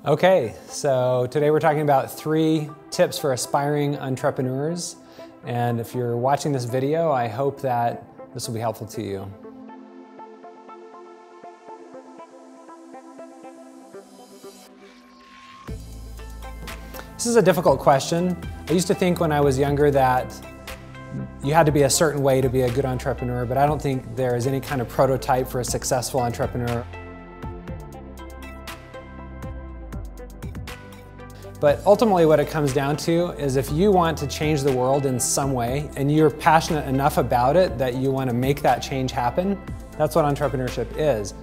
Okay, so today we're talking about 3 tips for aspiring entrepreneurs. And if you're watching this video, I hope that this will be helpful to you. This is a difficult question. I used to think when I was younger that you had to be a certain way to be a good entrepreneur, but I don't think there is any kind of prototype for a successful entrepreneur. But ultimately what it comes down to is if you want to change the world in some way and you're passionate enough about it that you want to make that change happen, that's what entrepreneurship is.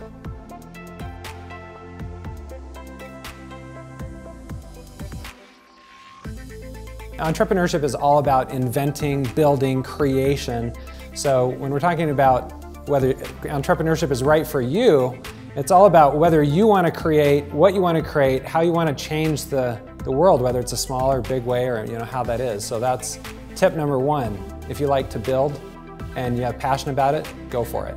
Entrepreneurship is all about inventing, building, creation. So when we're talking about whether entrepreneurship is right for you, it's all about whether you want to create, what you want to create, how you want to change the world, whether it's a small or big way or how that is. So that's tip number 1. If you like to build and you have passion about it, go for it.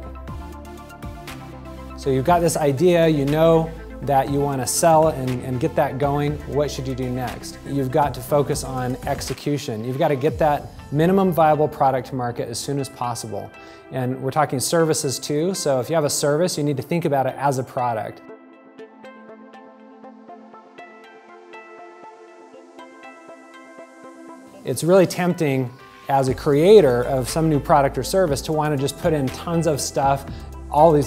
So you've got this idea, you know that you want to sell and get that going. What should you do next? You've got to focus on execution. You've got to get that minimum viable product to market as soon as possible. And we're talking services too, so if you have a service, you need to think about it as a product. It's really tempting as a creator of some new product or service to want to just put in tons of stuff,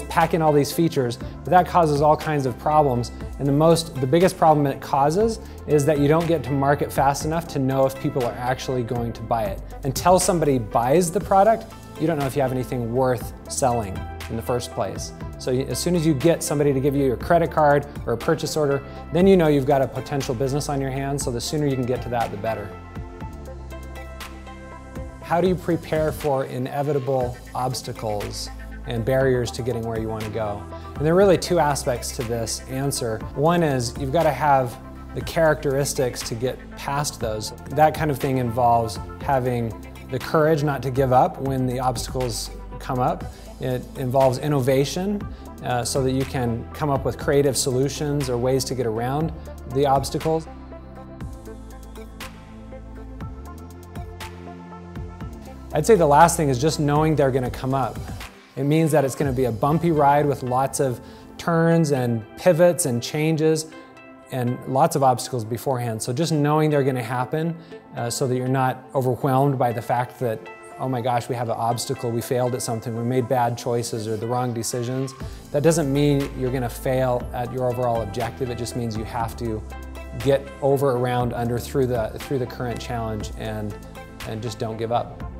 pack in all these features, but that causes all kinds of problems. And the biggest problem it causes is that you don't get to market fast enough to know if people are actually going to buy it. Until somebody buys the product, you don't know if you have anything worth selling in the first place. So as soon as you get somebody to give you your credit card or a purchase order, then you know you've got a potential business on your hands, so the sooner you can get to that, the better. How do you prepare for inevitable obstacles and barriers to getting where you want to go? And there are really 2 aspects to this answer. One is you've got to have the characteristics to get past those. That kind of thing involves having the courage not to give up when the obstacles come up. It involves innovation so that you can come up with creative solutions or ways to get around the obstacles. I'd say the last thing is just knowing they're going to come up. It means that it's going to be a bumpy ride with lots of turns and pivots and changes and lots of obstacles beforehand. So just knowing they're going to happen so that you're not overwhelmed by the fact that, oh my gosh, we have an obstacle, we failed at something, we made bad choices or the wrong decisions. That doesn't mean you're going to fail at your overall objective. It just means you have to get over, around, under, through the current challenge and just don't give up.